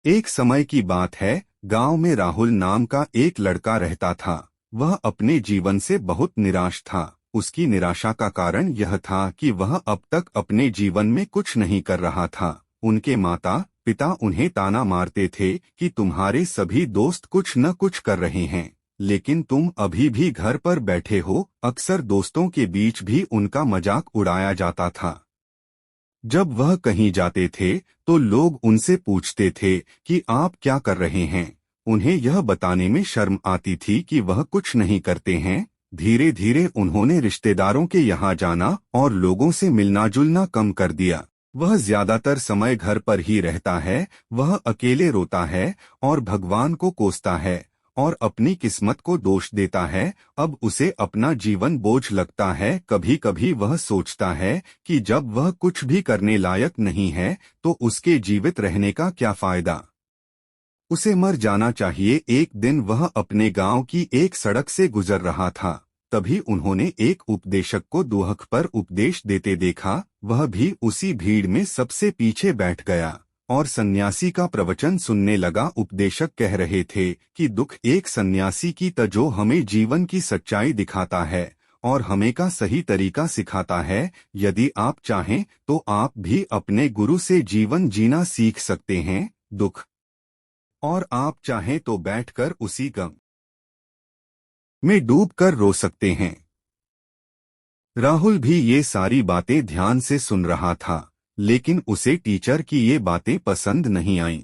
एक समय की बात है, गांव में राहुल नाम का एक लड़का रहता था। वह अपने जीवन से बहुत निराश था। उसकी निराशा का कारण यह था कि वह अब तक अपने जीवन में कुछ नहीं कर रहा था। उनके माता पिता उन्हें ताना मारते थे कि तुम्हारे सभी दोस्त कुछ न कुछ कर रहे हैं, लेकिन तुम अभी भी घर पर बैठे हो। अक्सर दोस्तों के बीच भी उनका मजाक उड़ाया जाता था। जब वह कहीं जाते थे तो लोग उनसे पूछते थे कि आप क्या कर रहे हैं। उन्हें यह बताने में शर्म आती थी कि वह कुछ नहीं करते हैं। धीरे धीरे उन्होंने रिश्तेदारों के यहाँ जाना और लोगों से मिलना जुलना कम कर दिया। वह ज्यादातर समय घर पर ही रहता है। वह अकेले रोता है और भगवान को कोसता है और अपनी किस्मत को दोष देता है। अब उसे अपना जीवन बोझ लगता है। कभी कभी वह सोचता है कि जब वह कुछ भी करने लायक नहीं है तो उसके जीवित रहने का क्या फायदा, उसे मर जाना चाहिए। एक दिन वह अपने गांव की एक सड़क से गुजर रहा था। तभी उन्होंने एक उपदेशक को दोहख पर उपदेश देते देखा। वह भी उसी भीड़ में सबसे पीछे बैठ गया और सन्यासी का प्रवचन सुनने लगा। उपदेशक कह रहे थे कि दुख एक सन्यासी की तजो हमें जीवन की सच्चाई दिखाता है और हमें का सही तरीका सिखाता है। यदि आप चाहें तो आप भी अपने गुरु से जीवन जीना सीख सकते हैं। दुख और आप चाहें तो बैठकर उसी गम में डूबकर रो सकते हैं। राहुल भी ये सारी बातें ध्यान से सुन रहा था, लेकिन उसे टीचर की ये बातें पसंद नहीं आईं।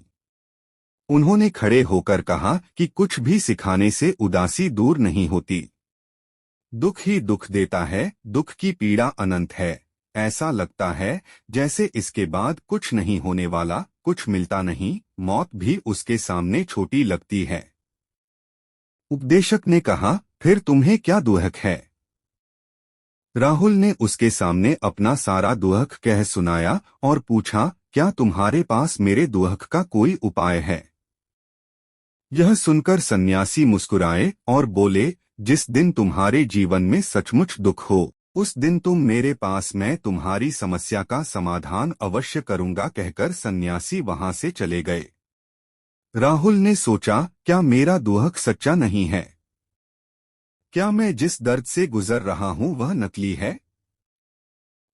उन्होंने खड़े होकर कहा कि कुछ भी सिखाने से उदासी दूर नहीं होती। दुख ही दुख देता है। दुख की पीड़ा अनंत है। ऐसा लगता है जैसे इसके बाद कुछ नहीं होने वाला, कुछ मिलता नहीं। मौत भी उसके सामने छोटी लगती है। उपदेशक ने कहा, फिर तुम्हें क्या दुहक है? राहुल ने उसके सामने अपना सारा दुहक कह सुनाया और पूछा, क्या तुम्हारे पास मेरे दुहक का कोई उपाय है? यह सुनकर सन्यासी मुस्कुराए और बोले, जिस दिन तुम्हारे जीवन में सचमुच दुख हो उस दिन तुम मेरे पास, मैं तुम्हारी समस्या का समाधान अवश्य करूंगा। कहकर सन्यासी वहां से चले गए। राहुल ने सोचा, क्या मेरा दुहक सच्चा नहीं है? क्या मैं जिस दर्द से गुजर रहा हूं वह नकली है?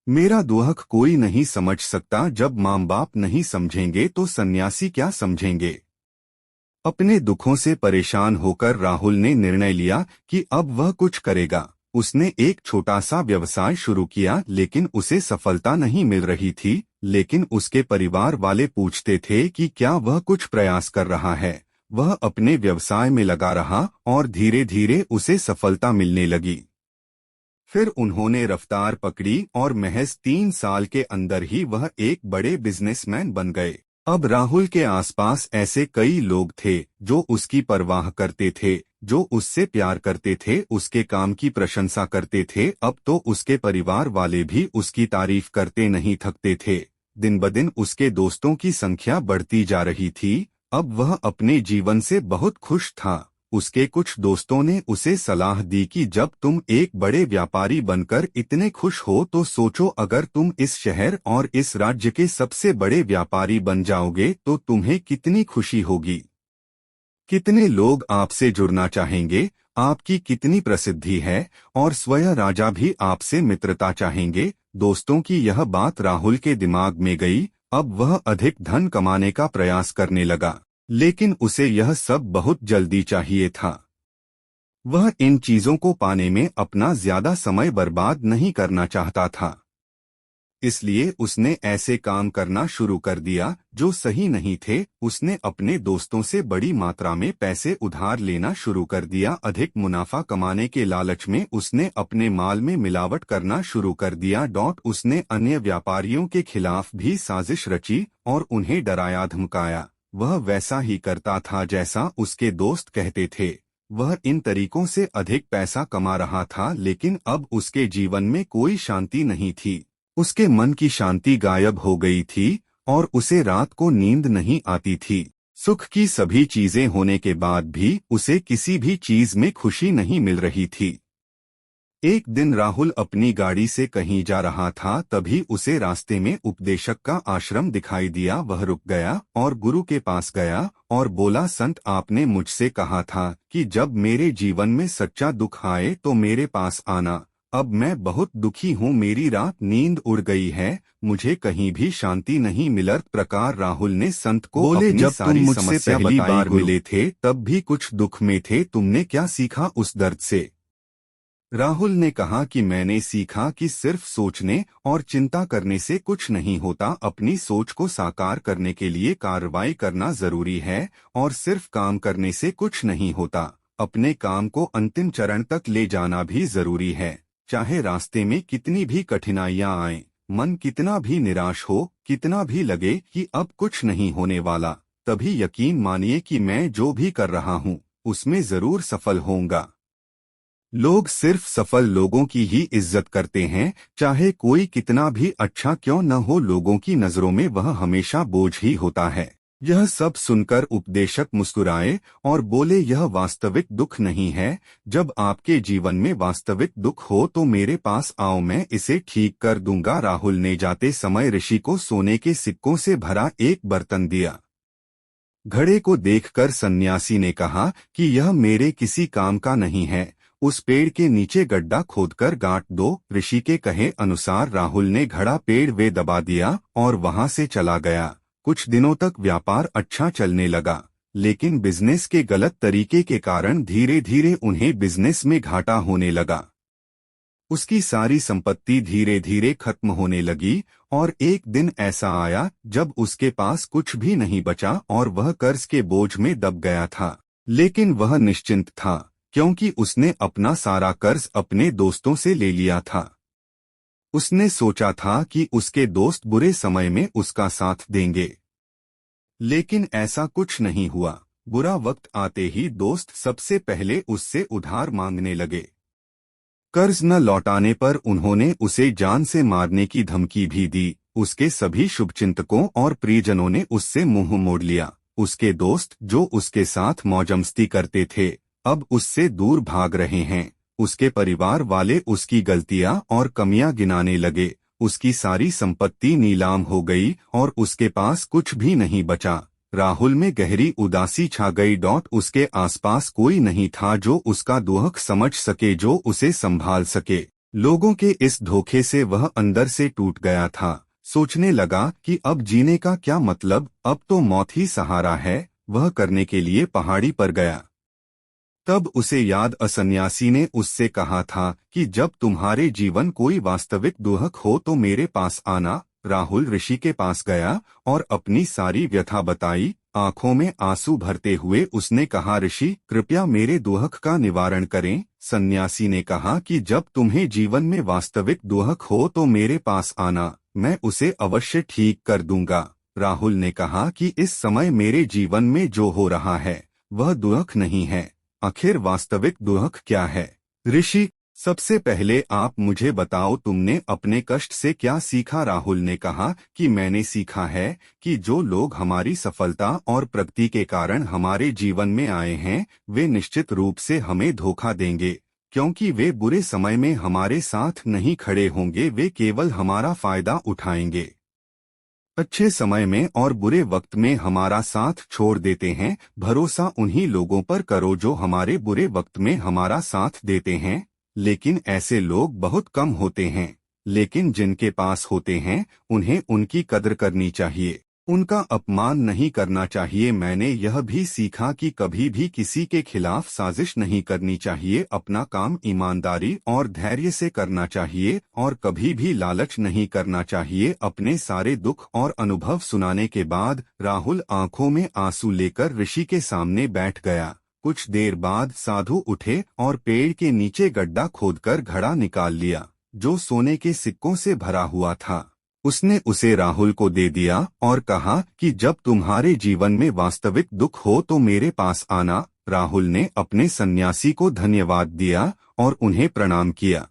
मेरा दुहक कोई नहीं समझ सकता। जब माँ बाप नहीं समझेंगे तो सन्यासी क्या समझेंगे? अपने दुखों से परेशान होकर राहुल ने निर्णय लिया कि अब वह कुछ करेगा। उसने एक छोटा सा व्यवसाय शुरू किया, लेकिन उसे सफलता नहीं मिल रही थी। लेकिन उसके परिवार वाले पूछते थे कि क्या वह कुछ प्रयास कर रहा है। वह अपने व्यवसाय में लगा रहा और धीरे धीरे उसे सफलता मिलने लगी। फिर उन्होंने रफ्तार पकड़ी और महज 3 साल के अंदर ही वह एक बड़े बिजनेसमैन बन गए। अब राहुल के आसपास ऐसे कई लोग थे जो उसकी परवाह करते थे, जो उससे प्यार करते थे, उसके काम की प्रशंसा करते थे। अब तो उसके परिवार वाले भी उसकी तारीफ करते नहीं थकते थे। दिन ब दिन उसके दोस्तों की संख्या बढ़ती जा रही थी। अब वह अपने जीवन से बहुत खुश था। उसके कुछ दोस्तों ने उसे सलाह दी कि जब तुम एक बड़े व्यापारी बनकर इतने खुश हो तो सोचो, अगर तुम इस शहर और इस राज्य के सबसे बड़े व्यापारी बन जाओगे तो तुम्हें कितनी खुशी होगी। कितने लोग आपसे जुड़ना चाहेंगे, आपकी कितनी प्रसिद्धि है और स्वयं राजा भी आपसे मित्रता चाहेंगे। दोस्तों की यह बात राहुल के दिमाग में गई। अब वह अधिक धन कमाने का प्रयास करने लगा, लेकिन उसे यह सब बहुत जल्दी चाहिए था। वह इन चीजों को पाने में अपना ज्यादा समय बर्बाद नहीं करना चाहता था। इसलिए उसने ऐसे काम करना शुरू कर दिया जो सही नहीं थे। उसने अपने दोस्तों से बड़ी मात्रा में पैसे उधार लेना शुरू कर दिया। अधिक मुनाफा कमाने के लालच में उसने अपने माल में मिलावट करना शुरू कर दिया। उसने अन्य व्यापारियों के खिलाफ भी साजिश रची और उन्हें डराया धमकाया। वह वैसा ही करता था जैसा उसके दोस्त कहते थे। वह इन तरीकों से अधिक पैसा कमा रहा था, लेकिन अब उसके जीवन में कोई शांति नहीं थी। उसके मन की शांति गायब हो गई थी और उसे रात को नींद नहीं आती थी। सुख की सभी चीजें होने के बाद भी उसे किसी भी चीज में खुशी नहीं मिल रही थी। एक दिन राहुल अपनी गाड़ी से कहीं जा रहा था, तभी उसे रास्ते में उपदेशक का आश्रम दिखाई दिया। वह रुक गया और गुरु के पास गया और बोला, संत, आपने मुझसे कहा था कि जब मेरे जीवन में सच्चा दुख आए तो मेरे पास आना। अब मैं बहुत दुखी हूँ, मेरी रात नींद उड़ गई है, मुझे कहीं भी शांति नहीं मिल प्रकार राहुल ने संत को बोले, जब तुम मुझसे पहली बार मिले थे तब भी कुछ दुख में थे, तुमने क्या सीखा उस दर्द से? राहुल ने कहा कि मैंने सीखा कि सिर्फ सोचने और चिंता करने से कुछ नहीं होता, अपनी सोच को साकार करने के लिए कार्रवाई करना जरूरी है, और सिर्फ काम करने से कुछ नहीं होता, अपने काम को अंतिम चरण तक ले जाना भी जरूरी है। चाहे रास्ते में कितनी भी कठिनाइयां आएं, मन कितना भी निराश हो, कितना भी लगे कि अब कुछ नहीं होने वाला, तभी यकीन मानिए कि मैं जो भी कर रहा हूँ उसमें जरूर सफल होऊंगा। लोग सिर्फ सफल लोगों की ही इज्जत करते हैं, चाहे कोई कितना भी अच्छा क्यों न हो, लोगों की नजरों में वह हमेशा बोझ ही होता है। यह सब सुनकर उपदेशक मुस्कुराए और बोले, यह वास्तविक दुख नहीं है। जब आपके जीवन में वास्तविक दुख हो तो मेरे पास आओ, मैं इसे ठीक कर दूंगा। राहुल ने जाते समय ऋषि को सोने के सिक्कों से भरा एक बर्तन दिया। घड़े को देखकर सन्यासी ने कहा कि यह मेरे किसी काम का नहीं है, उस पेड़ के नीचे गड्ढा खोदकर गांठ दो। ऋषि के कहे अनुसार राहुल ने घड़ा पेड़ वे दबा दिया और वहां से चला गया। कुछ दिनों तक व्यापार अच्छा चलने लगा, लेकिन बिजनेस के गलत तरीके के कारण धीरे धीरे उन्हें बिजनेस में घाटा होने लगा। उसकी सारी संपत्ति धीरे धीरे खत्म होने लगी और एक दिन ऐसा आया जब उसके पास कुछ भी नहीं बचा और वह कर्ज के बोझ में दब गया था। लेकिन वह निश्चिंत था, क्योंकि उसने अपना सारा कर्ज अपने दोस्तों से ले लिया था। उसने सोचा था कि उसके दोस्त बुरे समय में उसका साथ देंगे, लेकिन ऐसा कुछ नहीं हुआ। बुरा वक्त आते ही दोस्त सबसे पहले उससे उधार मांगने लगे। कर्ज न लौटाने पर उन्होंने उसे जान से मारने की धमकी भी दी। उसके सभी शुभचिंतकों और प्रियजनों ने उससे मुंह मोड़ लिया। उसके दोस्त जो उसके साथ मौजमस्ती करते थे, अब उससे दूर भाग रहे हैं। उसके परिवार वाले उसकी गलतियां और कमियां गिनाने लगे। उसकी सारी संपत्ति नीलाम हो गई और उसके पास कुछ भी नहीं बचा। राहुल में गहरी उदासी छा गई। उसके आसपास कोई नहीं था जो उसका दुख समझ सके, जो उसे संभाल सके। लोगों के इस धोखे से वह अंदर से टूट गया था। सोचने लगा कि अब जीने का क्या मतलब, अब तो मौत ही सहारा है। वह करने के लिए पहाड़ी पर गया। तब उसे याद सन्यासी ने उससे कहा था कि जब तुम्हारे जीवन कोई वास्तविक दुख हो तो मेरे पास आना। राहुल ऋषि के पास गया और अपनी सारी व्यथा बताई। आंखों में आंसू भरते हुए उसने कहा, ऋषि कृपया मेरे दुख का निवारण करें। सन्यासी ने कहा कि जब तुम्हें जीवन में वास्तविक दुख हो तो मेरे पास आना, मैं उसे अवश्य ठीक कर दूंगा। राहुल ने कहा कि इस समय मेरे जीवन में जो हो रहा है वह दुख नहीं है, आखिर वास्तविक दुख क्या है? ऋषि, सबसे पहले आप मुझे बताओ, तुमने अपने कष्ट से क्या सीखा? राहुल ने कहा कि मैंने सीखा है कि जो लोग हमारी सफलता और प्रगति के कारण हमारे जीवन में आए हैं, वे निश्चित रूप से हमें धोखा देंगे, क्योंकि वे बुरे समय में हमारे साथ नहीं खड़े होंगे, वे केवल हमारा फायदा उठाएंगे। अच्छे समय में और बुरे वक्त में हमारा साथ छोड़ देते हैं। भरोसा उन्हीं लोगों पर करो जो हमारे बुरे वक्त में हमारा साथ देते हैं, लेकिन ऐसे लोग बहुत कम होते हैं। लेकिन जिनके पास होते हैं उन्हें उनकी कदर करनी चाहिए, उनका अपमान नहीं करना चाहिए। मैंने यह भी सीखा कि कभी भी किसी के खिलाफ साजिश नहीं करनी चाहिए। अपना काम ईमानदारी और धैर्य से करना चाहिए और कभी भी लालच नहीं करना चाहिए। अपने सारे दुख और अनुभव सुनाने के बाद राहुल आंखों में आंसू लेकर ऋषि के सामने बैठ गया। कुछ देर बाद साधु उठे और पेड़ के नीचे गड्ढा खोदकर घड़ा निकाल लिया, जो सोने के सिक्कों से भरा हुआ था। उसने उसे राहुल को दे दिया और कहा कि जब तुम्हारे जीवन में वास्तविक दुख हो तो मेरे पास आना। राहुल ने अपने सन्यासी को धन्यवाद दिया और उन्हें प्रणाम किया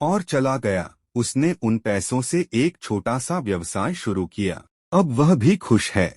और चला गया। उसने उन पैसों से एक छोटा सा व्यवसाय शुरू किया। अब वह भी खुश है।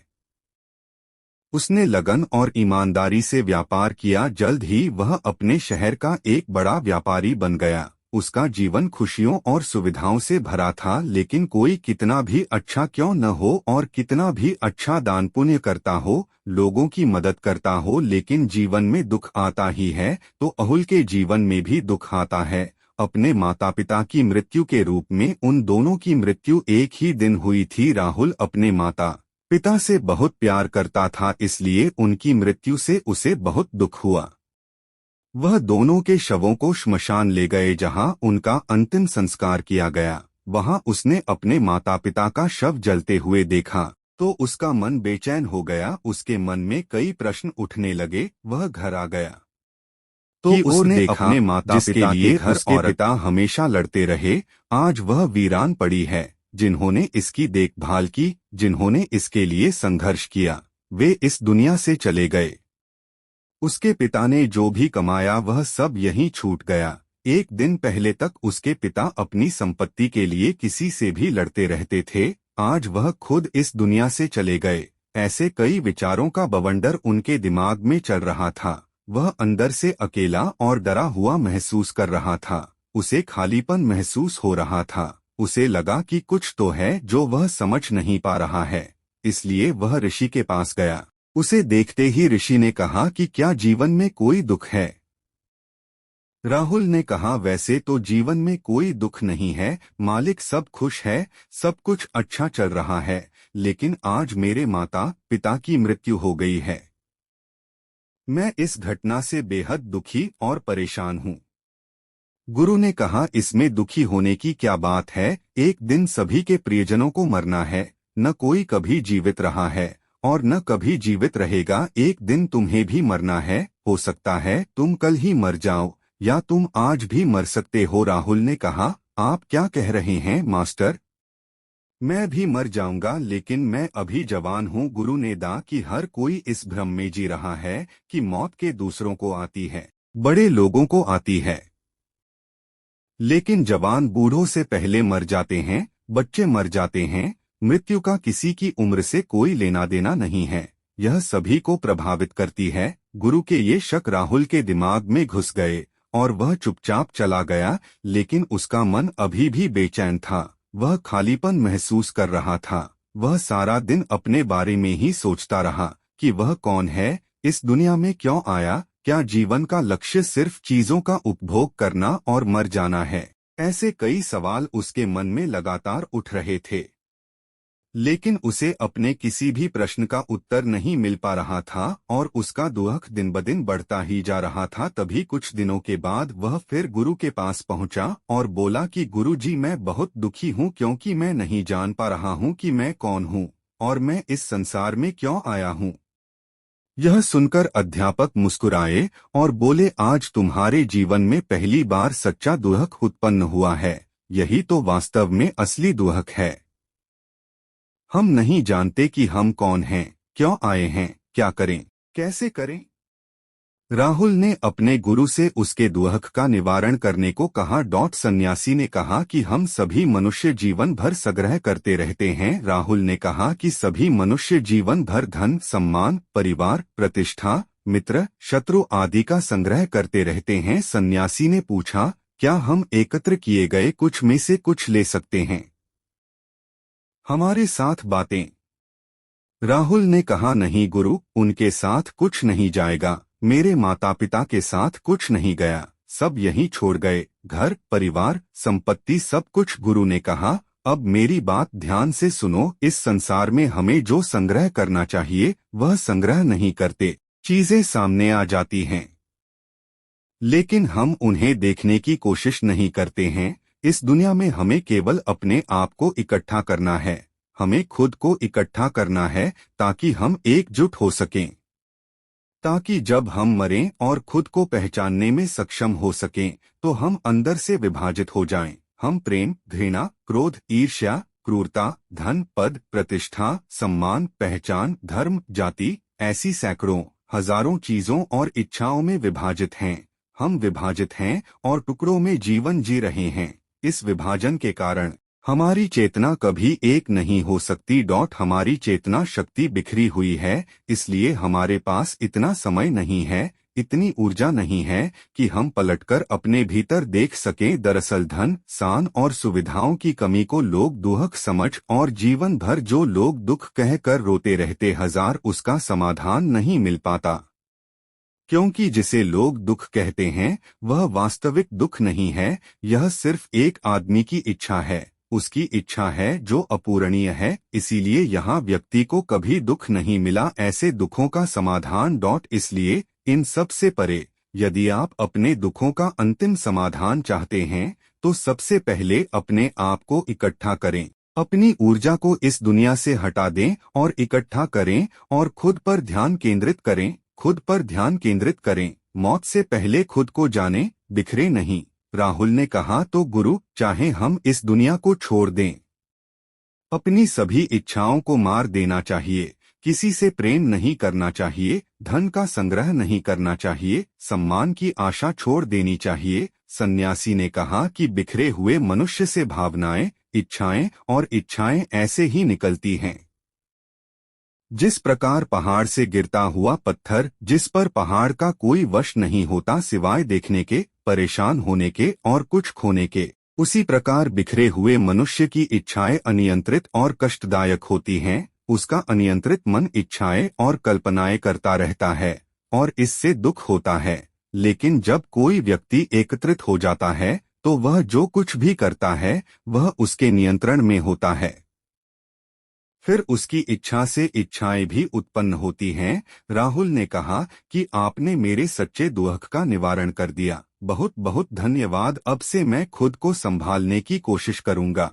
उसने लगन और ईमानदारी से व्यापार किया। जल्द ही वह अपने शहर का एक बड़ा व्यापारी बन गया। उसका जीवन खुशियों और सुविधाओं से भरा था, लेकिन कोई कितना भी अच्छा क्यों न हो और कितना भी अच्छा दान पुण्य करता हो, लोगों की मदद करता हो, लेकिन जीवन में दुख आता ही है। तो अहुल के जीवन में भी दुख आता है। अपने माता पिता की मृत्यु के रूप में उन दोनों की मृत्यु एक ही दिन हुई थी। राहुल अपने माता पिता से बहुत प्यार करता था, इसलिए उनकी मृत्यु से उसे बहुत दुख हुआ। वह दोनों के शवों को श्मशान ले गए, जहां उनका अंतिम संस्कार किया गया। वहां उसने अपने माता पिता का शव जलते हुए देखा तो उसका मन बेचैन हो गया। उसके मन में कई प्रश्न उठने लगे। वह घर आ गया तो उसने अपने माता पिता के घर उसके पिता हमेशा लड़ते रहे, आज वह वीरान पड़ी है। जिन्होंने इसकी देखभाल की, जिन्होंने इसके लिए संघर्ष किया, वे इस दुनिया से चले गए। उसके पिता ने जो भी कमाया वह सब यहीं छूट गया। एक दिन पहले तक उसके पिता अपनी संपत्ति के लिए किसी से भी लड़ते रहते थे, आज वह खुद इस दुनिया से चले गए। ऐसे कई विचारों का बवंडर उनके दिमाग में चल रहा था। वह अंदर से अकेला और डरा हुआ महसूस कर रहा था। उसे खालीपन महसूस हो रहा था। उसे लगा कि कुछ तो है जो वह समझ नहीं पा रहा है, इसलिए वह ऋषि के पास गया। उसे देखते ही ऋषि ने कहा कि क्या जीवन में कोई दुख है? राहुल ने कहा, वैसे तो जीवन में कोई दुख नहीं है मालिक, सब खुश है, सब कुछ अच्छा चल रहा है, लेकिन आज मेरे माता पिता की मृत्यु हो गई है। मैं इस घटना से बेहद दुखी और परेशान हूँ। गुरु ने कहा, इसमें दुखी होने की क्या बात है? एक दिन सभी के प्रियजनों को मरना है। न कोई कभी जीवित रहा है और न कभी जीवित रहेगा। एक दिन तुम्हें भी मरना है। हो सकता है तुम कल ही मर जाओ या तुम आज भी मर सकते हो। राहुल ने कहा, आप क्या कह रहे हैं मास्टर? मैं भी मर जाऊंगा, लेकिन मैं अभी जवान हूँ। गुरु ने कहा कि हर कोई इस भ्रम में जी रहा है कि मौत के दूसरों को आती है, बड़े लोगों को आती है, लेकिन जवान बूढ़ों से पहले मर जाते हैं, बच्चे मर जाते हैं। मृत्यु का किसी की उम्र से कोई लेना देना नहीं है, यह सभी को प्रभावित करती है। गुरु के ये शक राहुल के दिमाग में घुस गए और वह चुपचाप चला गया, लेकिन उसका मन अभी भी बेचैन था। वह खालीपन महसूस कर रहा था। वह सारा दिन अपने बारे में ही सोचता रहा कि वह कौन है, इस दुनिया में क्यों आया, क्या जीवन का लक्ष्य सिर्फ चीजों का उपभोग करना और मर जाना है? ऐसे कई सवाल उसके मन में लगातार उठ रहे थे, लेकिन उसे अपने किसी भी प्रश्न का उत्तर नहीं मिल पा रहा था और उसका दुख दिन ब दिन बढ़ता ही जा रहा था। तभी कुछ दिनों के बाद वह फिर गुरु के पास पहुंचा और बोला कि गुरु जी, मैं बहुत दुखी हूं क्योंकि मैं नहीं जान पा रहा हूं कि मैं कौन हूं और मैं इस संसार में क्यों आया हूं। यह सुनकर अध्यापक मुस्कुराए और बोले, आज तुम्हारे जीवन में पहली बार सच्चा दुख उत्पन्न हुआ है। यही तो वास्तव में असली दुख है। हम नहीं जानते कि हम कौन हैं, क्यों आए हैं, क्या करें, कैसे करें। राहुल ने अपने गुरु से उसके दुख का निवारण करने को कहा। सन्यासी ने कहा कि हम सभी मनुष्य जीवन भर संग्रह करते रहते हैं। राहुल ने कहा कि सभी मनुष्य जीवन भर धन, सम्मान, परिवार, प्रतिष्ठा, मित्र, शत्रु आदि का संग्रह करते रहते हैं। सन्यासी ने पूछा, क्या हम एकत्र किए गए कुछ में से कुछ ले सकते हैं? हमारे साथ बातें। राहुल ने कहा, नहीं गुरु, उनके साथ कुछ नहीं जाएगा। मेरे माता पिता के साथ कुछ नहीं गया, सब यहीं छोड़ गए, घर, परिवार, संपत्ति, सब कुछ। गुरु ने कहा, अब मेरी बात ध्यान से सुनो। इस संसार में हमें जो संग्रह करना चाहिए वह संग्रह नहीं करते। चीजें सामने आ जाती हैं, लेकिन हम उन्हें देखने की कोशिश नहीं करते हैं। इस दुनिया में हमें केवल अपने आप को इकट्ठा करना है। हमें खुद को इकट्ठा करना है ताकि हम एकजुट हो सकें, ताकि जब हम मरें और खुद को पहचानने में सक्षम हो सकें तो हम अंदर से विभाजित हो जाएं। हम प्रेम, घृणा, क्रोध, ईर्ष्या, क्रूरता, धन, पद, प्रतिष्ठा, सम्मान, पहचान, धर्म, जाति, ऐसी सैकड़ों, हजारों चीजों और इच्छाओं में विभाजित हैं। हम विभाजित हैं और टुकड़ों में जीवन जी रहे हैं। इस विभाजन के कारण हमारी चेतना कभी एक नहीं हो सकती। हमारी चेतना शक्ति बिखरी हुई है, इसलिए हमारे पास इतना समय नहीं है, इतनी ऊर्जा नहीं है कि हम पलटकर अपने भीतर देख सकें। दरअसल धन, सान और सुविधाओं की कमी को लोग दुख समझ और जीवन भर जो लोग दुख कहकर रोते रहते हजार, उसका समाधान नहीं मिल पाता। क्योंकि जिसे लोग दुख कहते हैं वह वास्तविक दुख नहीं है, यह सिर्फ एक आदमी की इच्छा है। उसकी इच्छा है जो अपूरणीय है, इसीलिए यहाँ व्यक्ति को कभी दुख नहीं मिला। ऐसे दुखों का समाधान इसलिए इन सब से परे, यदि आप अपने दुखों का अंतिम समाधान चाहते हैं तो सबसे पहले अपने आप को इकट्ठा करें। अपनी ऊर्जा को इस दुनिया से हटा दें और इकट्ठा करें और खुद पर ध्यान केंद्रित करें। खुद पर ध्यान केंद्रित करें। मौत से पहले खुद को जानें, बिखरे नहीं। राहुल ने कहा, तो गुरु, चाहे हम इस दुनिया को छोड़ दें, अपनी सभी इच्छाओं को मार देना चाहिए, किसी से प्रेम नहीं करना चाहिए, धन का संग्रह नहीं करना चाहिए, सम्मान की आशा छोड़ देनी चाहिए। सन्यासी ने कहा कि बिखरे हुए मनुष्य से भावनाएं, इच्छाएं और इच्छाएं ऐसे ही निकलती हैं जिस प्रकार पहाड़ से गिरता हुआ पत्थर, जिस पर पहाड़ का कोई वश नहीं होता सिवाय देखने के, परेशान होने के और कुछ खोने के, उसी प्रकार बिखरे हुए मनुष्य की इच्छाएं अनियंत्रित और कष्टदायक होती हैं। उसका अनियंत्रित मन इच्छाएं और कल्पनाएं करता रहता है और इससे दुख होता है। लेकिन जब कोई व्यक्ति एकत्रित हो जाता है तो वह जो कुछ भी करता है वह उसके नियंत्रण में होता है। फिर उसकी इच्छा से इच्छाएं भी उत्पन्न होती हैं। राहुल ने कहा कि आपने मेरे सच्चे दुख का निवारण कर दिया। बहुत बहुत धन्यवाद। अब से मैं खुद को संभालने की कोशिश करूंगा।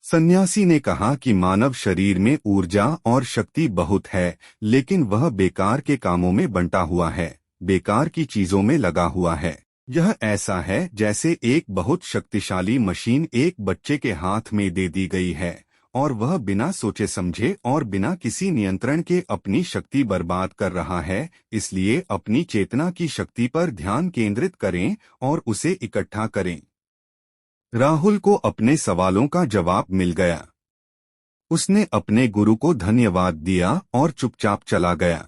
सन्यासी ने कहा कि मानव शरीर में ऊर्जा और शक्ति बहुत है, लेकिन वह बेकार के कामों में बंटा हुआ है, बेकार की चीजों में लगा हुआ है। यह ऐसा है जैसे एक बहुत शक्तिशाली मशीन एक बच्चे के हाथ में दे दी गई है और वह बिना सोचे समझे और बिना किसी नियंत्रण के अपनी शक्ति बर्बाद कर रहा है। इसलिए अपनी चेतना की शक्ति पर ध्यान केंद्रित करें और उसे इकट्ठा करें। राहुल को अपने सवालों का जवाब मिल गया। उसने अपने गुरु को धन्यवाद दिया और चुपचाप चला गया।